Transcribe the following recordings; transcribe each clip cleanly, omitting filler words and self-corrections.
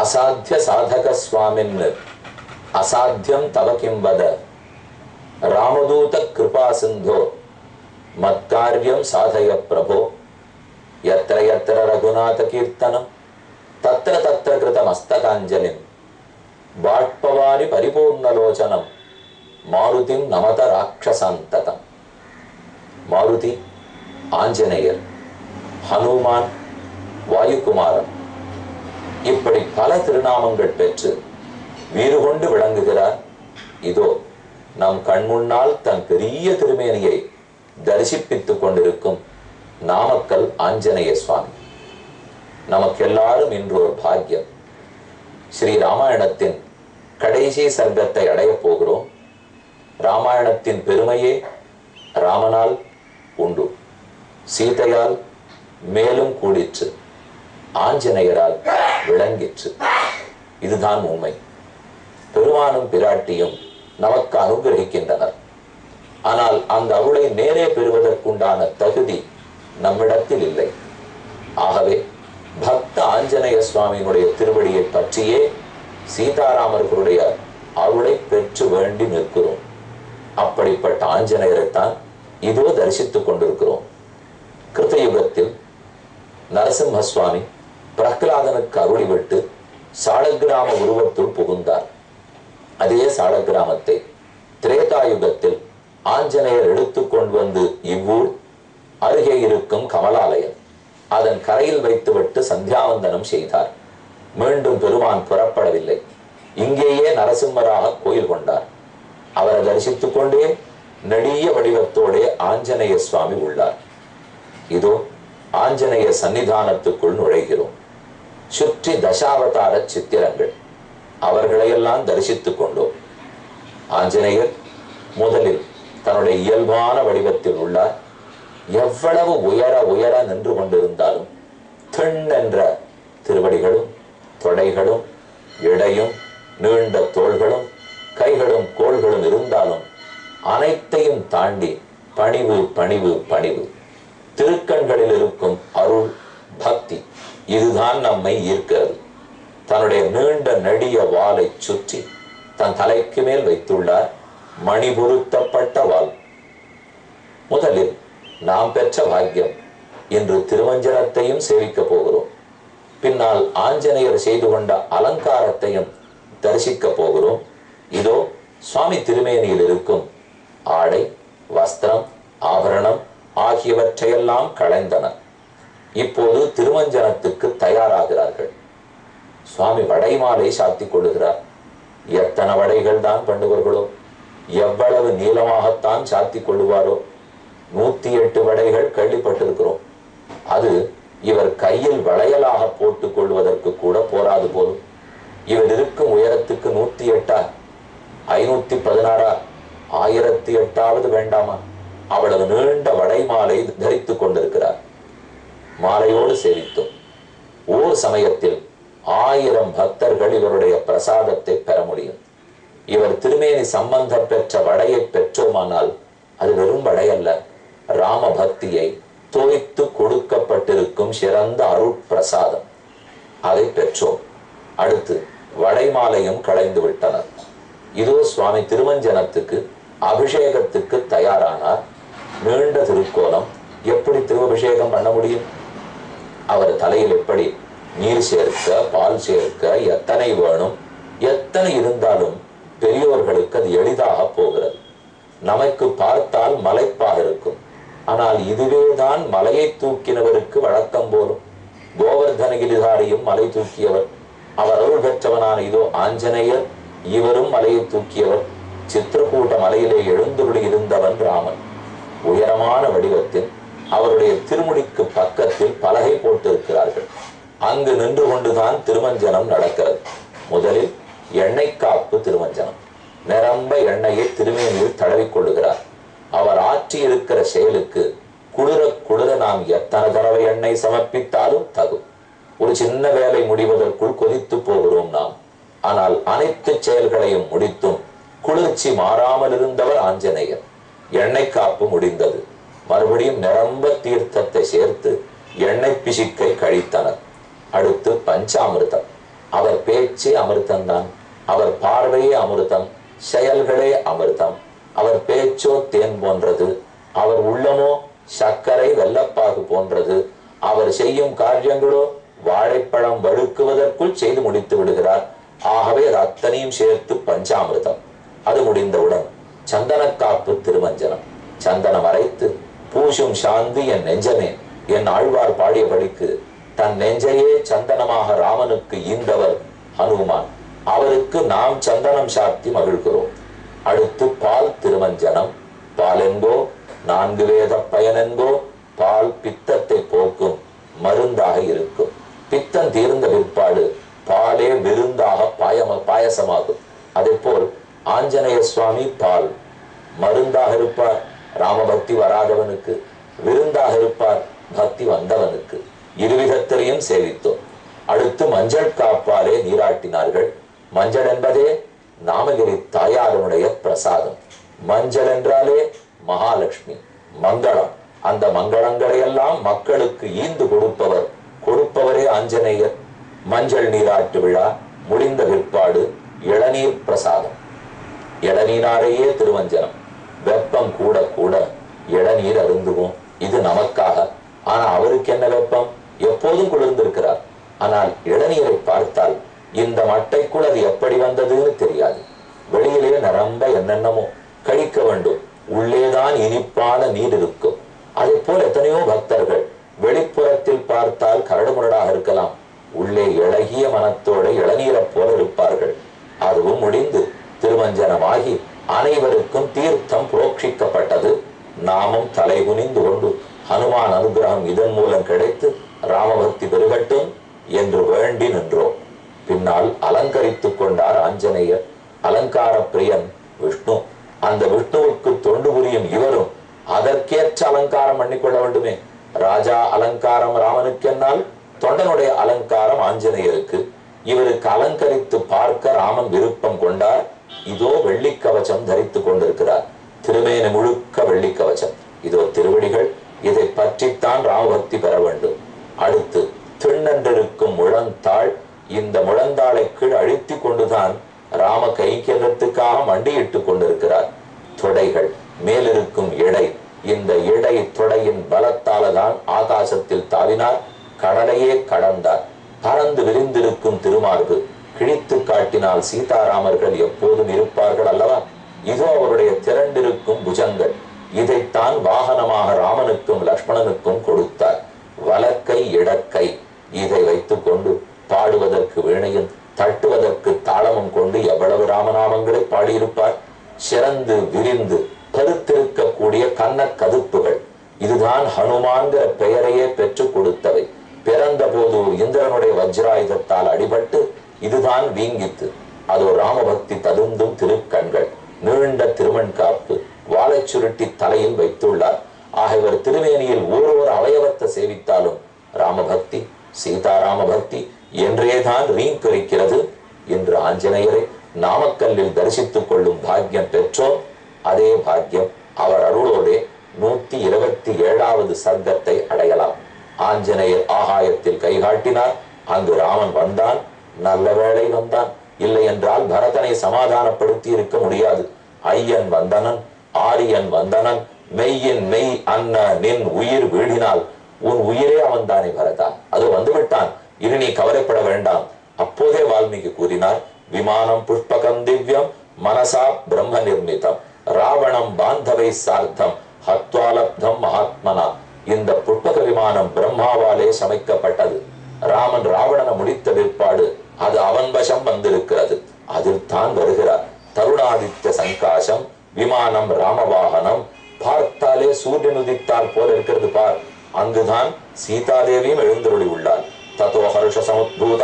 அசாத்திய சாதக சுவாமின் அசாத்தியம் தவ கிம் வத ராமதூத கிருபா சிந்தோ மத்காரியம் சாதய பிரபோ யத்ர யத்ர ரகுநாத கீர்த்தனம் தத்ர தத்ர கிருத மஸ்தகாஞ்சலிம் பாட்பவாரி பரிபூர்ணலோச்சனம் மாருதிம் நமத ராட்சசாந்தகம். மாருதி ஆஞ்சநேயர், ஹனுமான், வாயுகுமாரன் இப்படி பல திருநாமங்கள் பெற்று வீறு கொண்டு விளங்குகிறார். இதோ நம் கண்முன்னால் தன் பெரிய திருமேனியை தரிசிப்பித்துக் கொண்டிருக்கும் நாமக்கல் ஆஞ்சநேய சுவாமி. நமக்கெல்லாரும் இன்று ஒரு பாக்கியம். ஸ்ரீ ராமாயணத்தின் கடைசி சர்க்கத்தை அடையப் போகிறோம். ராமாயணத்தின் பெருமையே ராமனால் உண்டு, சீதையால் மேலும் கூடிற்று, ஆஞ்சநேயரால் விளங்கிற்று. இதுதான் உண்மை. பெருமானும் பிராட்டியும் நமக்கு அனுகிரகிக்கின்றனர். ஆனால் அந்த அருளை நேரே பெறுவதற்குண்டான தகுதி நம்மிடத்தில் இல்லை. ஆகவே பக்த ஆஞ்சநேய சுவாமியினுடைய திருவடியை பற்றியே சீதாராமர்களுடைய அருளை பெற்று வேண்டி நிற்கிறோம். அப்படிப்பட்ட ஆஞ்சநேயரைத்தான் இதோ தரிசித்துக் கொண்டிருக்கிறோம். கிருத்தயுகத்தில் நரசிம்ம சுவாமி பிரகலாதனுக்கு அருளிவிட்டு சாலக்கிராம உருவத்துள் புகுந்தார். அதே சாலக்கிராமத்தை திரேதாயுகத்தில் ஆஞ்சநேயர் எடுத்துக்கொண்டு வந்து இவ்வூர் அருகே இருக்கும் கமலாலயம் அதன் கரையில் வைத்துவிட்டு சந்தியாவந்தனம் செய்தார். மீண்டும் பெருமான் புறப்படவில்லை. இங்கேயே நரசிம்மராக கோயில் கொண்டார். அவரை தரிசித்துக் கொண்டே நெடிய வடிவத்தோடே ஆஞ்சநேய சுவாமி உள்ளார். இதோ ஆஞ்சநேய சன்னிதானத்துக்குள் நுழைகிறோம். சுற்றி தசாவதார சித்திரங்கள், அவர்களையெல்லாம் தரிசித்துக் கொண்டோம். ஆஞ்சநேயர் முதலில் தன்னுடைய இயல்பான வடிவத்தில் உள்ளார். எவ்வளவு உயர உயர நின்று கொண்டிருந்தாலும் திண் என்ற திருவடிகளும் தொடைகளும் இடையும் நீண்ட தோள்களும் கைகளும் கோள்களும் இருந்தாலும் அனைத்தையும் தாண்டி பணிவு பணிவு பணிவு. திருக்கண்களில் இருக்கும் அருள், பக்தி, இதுதான் நம்மை ஈர்க்கிறது. தன்னுடைய நீண்ட நெடிய வாளை சுற்றி தன் தலைக்கு மேல் வைத்துள்ளார் மணிபொருத்தப்பட்ட வாள். முதலில் நாம் பெற்ற பாக்கியம். இன்று திருமஞ்சனத்தையும் சேவிக்க போகிறோம். பின்னால் ஆஞ்சநேயர் செய்து கொண்ட அலங்காரத்தையும் தரிசிக்க போகிறோம். இதோ சுவாமி திருமேனியில் இருக்கும் ஆடை, வஸ்திரம், ஆபரணம் ஆகியவற்றையெல்லாம் களைந்தனர். இப்போது திருமஞ்சனத்துக்கு தயாராகிறார்கள். சுவாமி வடை மாலை சாத்திக் கொள்ளுகிறார். எத்தனை வடைகள் தான் பண்ணுவார்களோ, எவ்வளவு நீளமாகத்தான் சாத்திக் கொள்ளுவாரோ. 108 வடைகள் கேள்விப்பட்டிருக்கிறோம். அது இவர் கையில் வளையலாக போட்டுக் கொள்வதற்கு கூட போராது போலும். இவர் இருக்கும் உயரத்துக்கு 108, 516, 1008 வேண்டாமா? அவ்வளவு நீண்ட வடை மாலை தரித்துக் கொண்டிருக்கிறார். மாலையோடு சேவித்தோம். ஓர் சமயத்தில் 1000 பக்தர்கள் இவருடைய பிரசாதத்தை பெற முடியும். இவர் திருமேனி சம்பந்தம் பெற்ற வடையை பெற்றோமானால் அது வெறும் வடை அல்ல, ராம பக்தியை தோய்த்து கொடுக்கப்பட்டிருக்கும் சிறந்த அருள் பிரசாதம். அதை பெற்றோம். அடுத்து வடை மாலையும் களைந்து விட்டனர். இதோ சுவாமி திருமஞ்சனத்துக்கு அபிஷேகத்துக்கு தயாரானார். நீண்ட திருக்கோலம். எப்படி திருவபிஷேகம் பண்ண முடியும்? அவர் தலையில் எப்படி நீர் சேர்க்க, பால் சேர்க்க, எத்தனை வேணும், எத்தனை இருந்தாலும் பெரியோர்களுக்கு அது எளிதாக போகிறது. நமக்கு பார்த்தால் மலைப்பாக இருக்கும். ஆனால் இதுவேதான் மலையை தூக்கினவருக்கு வழக்கம் போலும். கோவர்தனகிரிதாரியும் மலை தூக்கியவர். அவர் அருள் பெற்றவனான இதோ ஆஞ்சநேயர், இவரும் மலையை தூக்கியவர். சித்திரக்கூட்ட மலையிலே எழுந்துருளி இருந்தவன் ராமன். உயரமான வடிவத்தில் அவருடைய திருமுடிக்கு பக்கத்தில் பலகை போட்டிருக்கிறார்கள். அங்கு நின்று கொண்டுதான் திருமஞ்சனம் நடக்கிறது. முதலில் எண்ணெய் காப்பு திருமஞ்சனம். நிரம்ப எண்ணெயை திருமேனியில் தடவிக் கொள்ளுகிறார். அவர் ஆற்றி இருக்கிற செயலுக்கு குளிர குளிர நாம் எத்தனை தடவை எண்ணெய் சமர்ப்பித்தாலும் தகும். ஒரு சின்ன வேலை முடிவதற்குள் கொதித்து போகிறோம் நாம். ஆனால் அனைத்து செயல்களையும் முடித்தும் குளிர்ச்சி மாறாமல் இருந்தவர் ஆஞ்சநேயர். எண்ணெய் காப்பு முடிந்தது. மறுபடியும் நிரம்ப தீர்த்தத்தை சேர்த்து எண்ணெய் பிசிக்கை கழித்தனர். அடுத்து பஞ்சாமிர்தம். அவர் பேச்சே அமிர்தம்தான், அவர் பார்வையே அமிர்தம், செயல்களே அமிர்தம். அவர் பேச்சோ தேன் போன்றது, அவர் உள்ளமோ சர்க்கரை வெள்ளப்பாகு போன்றது. அவர் செய்யும் காரியங்களோ வாழைப்பழம் வழுக்குவதற்குள் செய்து முடித்து விடுகிறார். ஆகவே அது அத்தனையும் சேர்த்து பஞ்சாமிர்தம். அது முடிந்தவுடன் சந்தனக்காப்பு திருமஞ்சனம். சந்தனம் அரைத்து பூசும் சாந்தி என் நெஞ்சமே என் ஆழ்வார் பாடியபடிக்கு தன் நெஞ்சையே சந்தனமாக ராமனுக்கு ஈந்தவர் ஹனுமான். அவருக்கு நாம் சந்தனம் சாத்தி மகிழ்கிறோம். அடுத்து பால் திருமஞ்சனம். பாலென்கோ 4 வேத பயனென்கோ பால் பித்தத்தை போக்கும் மருந்தாக இருக்கும். பித்தம் தீர்ந்த பிற்பாடு பாலே விருந்தாக பாயசமாகும். அதே போல் ஆஞ்சநேய சுவாமி பால் மருந்தாக இருப்பார் ராமபக்தி வராதவனுக்கு, விருந்தாக இருப்பார் பக்தி வந்தவனுக்கு. இருவிதத்திலையும் சேவித்தோம். அடுத்து மஞ்சள் காப்பாலே நீராட்டினார்கள். மஞ்சள் என்பதே நாமகிரி தாயாரனுடைய பிரசாதம். மஞ்சள் என்றாலே மகாலட்சுமி, மங்களம். அந்த மங்களங்களை எல்லாம் மக்களுக்கு ஈந்து கொடுப்பவரே ஆஞ்சநேயர். மஞ்சள் நீராட்டு விழா முடிந்த பிற்பாடு இளநீர் பிரசாதம். இளநீராரையே திருவஞ்சனம். வெப்பம் கூட கூட இளநீர் அருந்துவோம், இது நமக்காக. ஆனா அவருக்கு என்ன வெப்பம்? எப்போதும் குளிர்ந்திருக்கிறார். ஆனால் இளநீரை பார்த்தால் இந்த மட்டைக்குள் அது எப்படி வந்ததுன்னு தெரியாது. வெளியிலே நிரம்ப என்னென்னமோ கழிக்க வேண்டும், உள்ளேதான் இனிப்பான நீர் இருக்கும். அதே போல் எத்தனையோ பக்தர்கள் வெளிப்புறத்தில் பார்த்தால் கரடுமுரடாக இருக்கலாம், உள்ளே இளகிய மனத்தோட இளநீரை போல இருப்பார்கள். அதுவும் முடிந்து திருமஞ்சனமாகி அனைவருக்கும் தீர்த்தம் புரோட்சிக்கப்பட்டது. நாமும் தலை குனிந்து கொண்டு ஹனுமான் அனுகிரகம் இதன் மூலம் கிடைத்து ராமபக்தி பெருகட்டும் என்று வேண்டி நின்றோம். பின்னால் அலங்கரித்துக் கொண்டார் ஆஞ்சநேயர். அலங்கார பிரியன் விஷ்ணு. அந்த விஷ்ணுவுக்கு தொண்டு புரியும் இவரும் அதற்கேற்ற அலங்காரம் பண்ணிக்கொள்ள வேண்டுமே. ராஜா அலங்காரம் ராமனுக்கு என்னால் தொண்டனுடைய அலங்காரம் ஆஞ்சநேயருக்கு. இவருக்கு அலங்கரித்து பார்க்க ராமன் விருப்பம் கொண்டார். இதோ வெள்ளிக்கவச்சம் தரித்துக் கொண்டிருக்கிறார். திருமேனி முழுக்க வெள்ளிக்கவச்சம். இதோ திருவடிகள். இதை பற்றித்தான் ராமபக்தி பெற வேண்டும். அடுத்து திண்ணென்றிருக்கும் முழந்தாள். இந்த முழந்தாளை கீழ் அழித்து கொண்டுதான் ராம கைங்கரியத்துக்காக மண்டியிட்டுக் கொண்டிருக்கிறார். தொடைகள் மேலிருக்கும் எடை, இந்த எடை தொடையின் பலத்தால்தான் ஆகாசத்தில் தாவினார், கடலையே கடந்தார். பறந்து விரிந்திருக்கும் திருமார்பு கிழித்து காட்டினால் சீதாராமர்கள் எப்போதும் இருப்பார்கள் அல்லவா? இதோ அவருடைய திரண்டிருக்கும் புஜங்கள். இதைத்தான் வாகனமாக ராமனுக்கும் லக்ஷ்மணனுக்கும் கொடுத்தார். வலக்கை இடக்கை இதை வைத்துக் கொண்டு பாடுவதற்கு வீணையும் தட்டுவதற்கு தாளமும் கொண்டு எவ்வளவு ராமநாமங்களை பாடியிருப்பார். சிறந்து விரிந்து கருத்திருக்கக்கூடிய கண்ண கதுப்புகள் இதுதான் ஹனுமான்கிற பெயரையே பெற்றுக் கொடுத்தவை. பிறந்த போது இந்திரனுடைய வஜ்ராயுதத்தால் அடிபட்டு இதுதான் வீங்கித்து. அதோ ராமபக்தி ததுந்தும் திருக்கண்கள், நீண்ட திருமண் காப்பு, வாழை சுருட்டி தலையில் வைத்துள்ளார். ஆகியவர் திருமேனியில் ஒரு அவயவத்தை சேவித்தாலும் ராமபக்தி சீதாராம பக்தி என்றேதான் ரீங்கரிக்கிறது. இன்று ஆஞ்சநேயரை நாமக்கல்லில் தரிசித்துக் கொள்ளும் பாக்கியம் பெற்றோம். அதே பாக்கியம் அவர் அருளோடே 127வது சர்க்கத்தை அடையலாம். ஆஞ்சநேயர் ஆகாயத்தில் கைகாட்டினார். அங்கு ராமன் வந்தான். நல்ல வேளை வந்தான். இல்லை என்றால் பரதனை சமாதானப்படுத்தி இருக்க முடியாது. ஐயன் வந்தனன், ஆரியன் வந்தனன், மெய்யின் மெய் அன்ன நின் உயிர் வீடினால் உன் உயிரே அவன் தானே பரதா, அது வந்துவிட்டான், இனி நீ கவலைப்பட வேண்டாம். அப்போதே வால்மீகி கூறினார், விமானம் புஷ்பகம் திவ்யம் மனசா பிரம்ம நிர்மிதம் ராவணம் பாந்தவை சார்த்தம் ஹத்வாலப்தம் மகாத்மனா. இந்த புஷ்பக விமானம் பிரம்மாவாலே சமைக்கப்பட்டது. ராமன் ராவணனை முடித்த பிற்பாடு அது அவன் வசம் வந்திருக்கிறது. அதில் தான் வருகிறார். தருணாதித்ய சங்காசம் விமானம் ராமவாகனம். பார்த்தாலே சூரியன் உதித்தால் போல இருக்கிறது பார். அங்குதான் சீதாதேவியும் எழுந்தருளி உள்ளார். ததோ ஹர்ஷ சமுத்பூத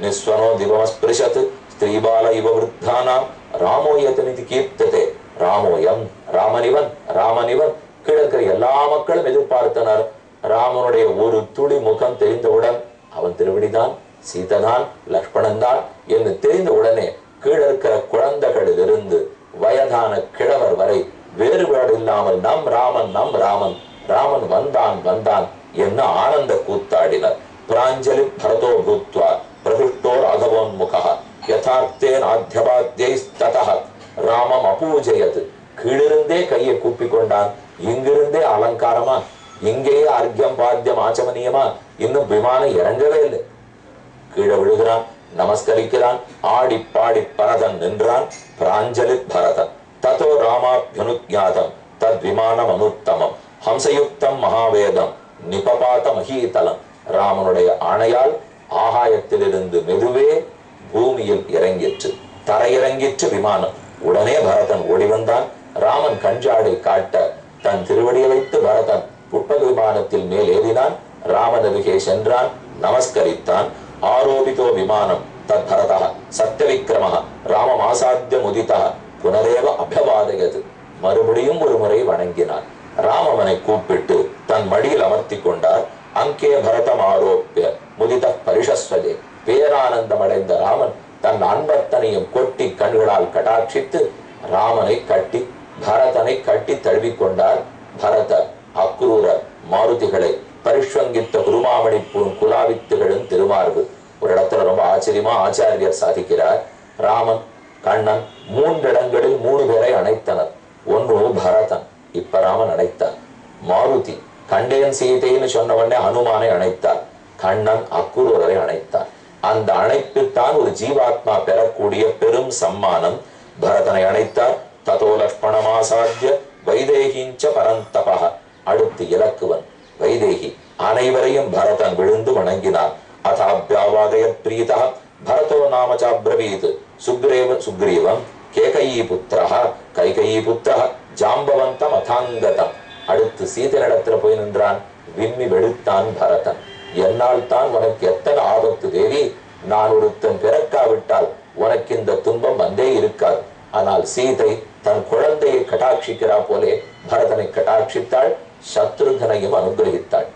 நிஸ்வனோ திவமஸ்பிருஷத் ஸ்திரீபால இவ விருத்தானாம் ராமோயதனிதி கீர்த்ததே. ராமோயம், ராமனிவன், ராமனிவன். கிழக்கிற எல்லா மக்களும் எதிர்பார்த்தனர். ராமனுடைய ஒரு துளி முகம் தெரிந்தவுடன் அவன் திருவடிதான், சீததான், லக்ஷ்மணன் தான் என்று தெரிந்த உடனே கீழிருக்கிற குழந்தைகளிலிருந்து வயதான கிழவர் வரை வேறுபாடு இல்லாமல் நம் ராமன், நம் ராமன், ராமன் வந்தான் வந்தான் என்ன ஆனந்த கூத்தாடினர். பிராஞ்சலி பரதோ பூத்வா பிரகிருஷ்டோ ராகவோன் என்றான். இங்கிருந்தே அலங்காரமா, இங்கேயே அர்க்கியம் பாத்தியம் ஆச்சமனியமா, இன்னும் விமானம் இறங்கவே இல்லை. கீழே விழுகிறான், நமஸ்கரிக்கிறான். ஆடி பாடி பரதன் நின்றான். பிராஞ்சலி பரதன் ததோ ராமாபியனுஜாதம் தத் விமானம் அனுத்தமம் ஹம்சயுக்தம் மகாவேதம் நிபபாத மகீதலம். ராமனுடைய ஆணையால் ஆகாயத்திலிருந்து மெதுவே பூமியில் இறங்கிற்று, தரையிறங்கிற்று விமானம். உடனே பரதன் ஓடி வந்தான். ராமன் கஞ்சாடை காட்ட தன் திருவடியை வைத்து பரதன் புட்பக விமானத்தில் மேல் ஏறினான். ராமன் அருகே சென்றான், நமஸ்கரித்தான். ஆரோபிதோ விமானம் தத் பரதः சத்யவிக்ரமः ராமம் ஆசாத்திய முதிதः புனரேவ அபவாதயது. மறுபடியும் ஒரு முறை வணங்கினான். ராமவனை கூப்பிட்டு தன் மடியில் அமர்த்தி கொண்டார். அங்கே பரதம் ஆரோப்பிய முதித பரிஷஸ்வதே. பேரானந்தம் அடைந்த ராமன் தன் அன்பத்தனையும் கொட்டி கண்களால் கடாட்சித்து ராமனை கட்டி பரதனை கட்டி தழுவிக்கொண்டார். பரத அக்ரூர மாருதிகளை பரிஷ்வங்கித்த குருமாமணி பூன் குலாவித்துகளின் திருமார்பு. ஒரு இடத்துல ரொம்ப ஆச்சரியமா ஆச்சாரியர் சாதிக்கிறார். ராமன் கண்ணன் 3 இடங்களில் 3 பேரை அணைத்தனர். ஒன்று பரதன், இப்ப ராமன் அணைத்தார். மாருதி கண்டேன் சீதைன்னு சொன்னவனே ஹனுமானை அணைத்தார். கண்ணன் அக்ரூரரை அணைத்தார். அந்த அணைப்புத்தான் ஒரு ஜீவாத்மா பெறக்கூடிய பெரும் சம்மானம். பரதனை அணைத்தார். ததோ லக்ஷ்மணமாசாத்திய வைதேகிஞ்ச பரந்தபக. அடுத்து இலக்குவன் வைதேகி. அனைவரையும் பரதன் விழுந்து வணங்கினார். அதாபியாவாதய பிரீதா பரதோ நாமச்சாப்ரவீத் சுக்ரீவம் கேகயீ புத்திரஹ கைகயீ புத்திரஹ ஜாம்பவந்தம் அதாங்கதம். அடுத்து சீதனிடத்துல போய் நின்றான். விம்மி வெளுத்தான் பரதன். என்னால் தான் உனக்கு எத்தனை ஆபத்து தேவி, நான் ஒருத்தன் பிறக்காவிட்டால் உனக்கு இந்த துன்பம் வந்தே இருக்காது. ஆனால் சீதை தன் குழந்தையை கட்டாட்சிக்கிறா போலே பரதனை கட்டாட்சித்தாள். சத்ருகனையும் அனுகிரகித்தாள்.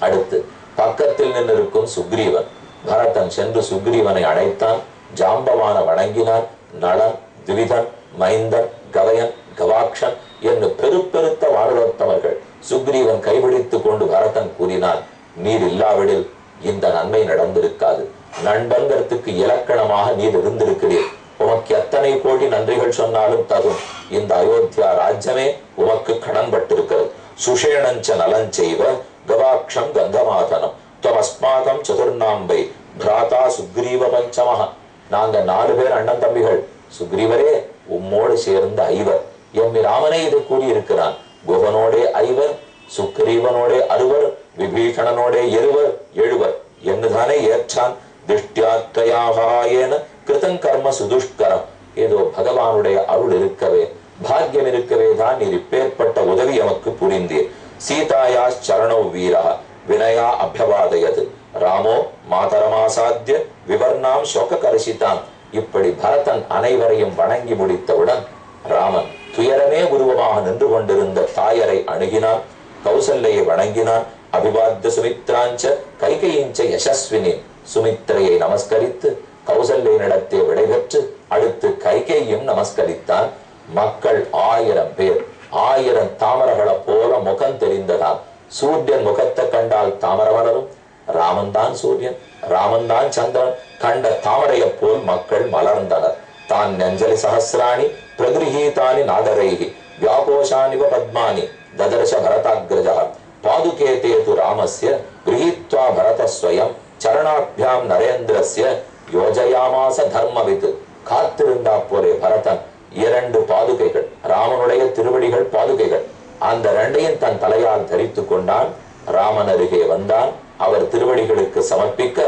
அடுத்து பக்கத்தில் நின்றிருக்கும் சுக்ரீவன். பரதன் சென்று சுக்ரீவனை அழைத்தான். ஜாம்பவான வணங்கினான். நளன், திவிதன், மைந்தன், கவயன், கவாக்ஷன் என்று பெருத்த வானரோத்தமர்கள் சுக்ரீவன் கைபிடித்துக் கொண்டு பரதன் கூறினான், நீர் இல்லாவிடில் இந்த நன்மை நடந்திருக்காது. நண்பன்கிறதுக்கு இலக்கணமாக நீர் இருந்திருக்கிறீர். உமக்கு எத்தனை கோடி நன்றிகள் சொன்னாலும் தகும். இந்த அயோத்தியா ராஜ்யமே உமக்கு கடன் பட்டிருக்கிறது. சுஷேணஞ்ச நலஞ்செய்வ கவாக்ஷம் கந்தமாதனம் துவஸ்மாகம் சதுர்நாம்பை பிராதா சுக்ரீவ பஞ்சமஹ. நாங்க 4 பேர் அண்ணன் தம்பிகள். சுக்ரீவரே உம்மோடு சேர்ந்த 5. எம்மி ராமனே இதை கூறியிருக்கிறான். குகனோடே 5, சுக்ரீவனோடே 6, விபீஷணனோடே 7 என்னுதானே ஏற்றான். திருஷ்டியாத்ரயாகாயேன கிருதம் கர்ம சுதுஷ்கரம். ஏதோ பகவானுடைய அருள் இருக்கவே பாக்கியம் இருக்கவே தான் நீர் இப்பேற்பட்ட உதவி எமக்கு புரிந்தீர். சீதாயா சரணோ வீரா வினயா அபியவாதயது ராமோ மாதரமாசாத்திய விவர்ணாம் சோக கரிசித்தாம். இப்படி பரதன் அனைவரையும் வணங்கி முடித்தவுடன் ராமன் துயரமே உருவமாக நின்று கொண்டிருந்த தாயரை அணுகினான். கௌசல்யை வணங்கினான். அபிவாத்திய சுமித்ராஞ்ச கைகையிஞ்ச யசஸ்வினி. சுமித்திரையை நமஸ்கரித்து கௌசல்யினிடத்தே விடைபெற்று அடுத்து கைகையும் நமஸ்கரித்தான். மக்கள் 1000 பேர் 1000 தாமரகளை போல முகம் தெரிந்ததால் சூரியன் முகத்தை கண்டால் தாமர மலரும். ராமன் தான் சூரியன், ராமன் தான் சந்திரன். கண்ட தாமரையை போல் மக்கள் மலர்ந்தனர். தான் நெஞ்சலி சஹசிராணி பிரகிரஹீதானி நாடரைஹி வியாகோஷானிவ பத்மானி ததர்ஷ பரதாக்ரஜா பாதுகே தேது ராமஸ்ய கிரஹீத்வா பரதஸ்வயம் சரணாபியாம் நரேந்திரஸ்ய யோஜயாமாச தர்மவித். காத்திருந்தா போலே பரதன் 2 பாதுகைகள், ராமனுடைய திருவடிகள் பாதுகைகள், அந்த 2ஐயும் தன் தலையால் தரித்துக் கொண்டான். ராமன் அருகே வந்தான். அவர் திருவடிகளுக்கு சமர்ப்பிக்க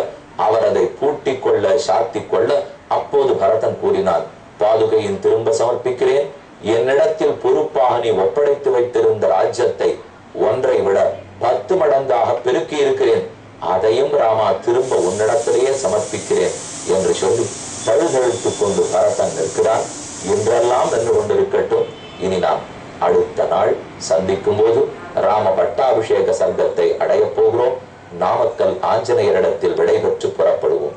அவர் அதை பூட்டிக் கொள்ள சாத்திக் கொள்ள அப்போது பரதன் கூறினான், பாதுகையின் திரும்ப சமர்ப்பிக்கிறேன். என்னிடத்தில் பொறுப்பாக நீ ஒப்படைத்து வைத்திருந்த ராஜ்யத்தை 1ஐ விட 10 மடங்காக பெருக்கி இருக்கிறேன். அதையும் ராமா திரும்ப உன்னிடத்திலேயே சமர்ப்பிக்கிறேன் என்று சொல்லி தழுதழுத்துக் கொண்டு பரதன் நிற்கிறான். இன்றெல்லாம் நின்று கொண்டிருக்கட்டும். இனி நாம் அடுத்த நாள் சந்திக்கும் போது ராம பட்டாபிஷேக சர்க்கத்தை அடைய போகிறோம். நாமக்கல் ஆஞ்சநேயரிடத்தில் விடைபெற்று புறப்படுவோம்.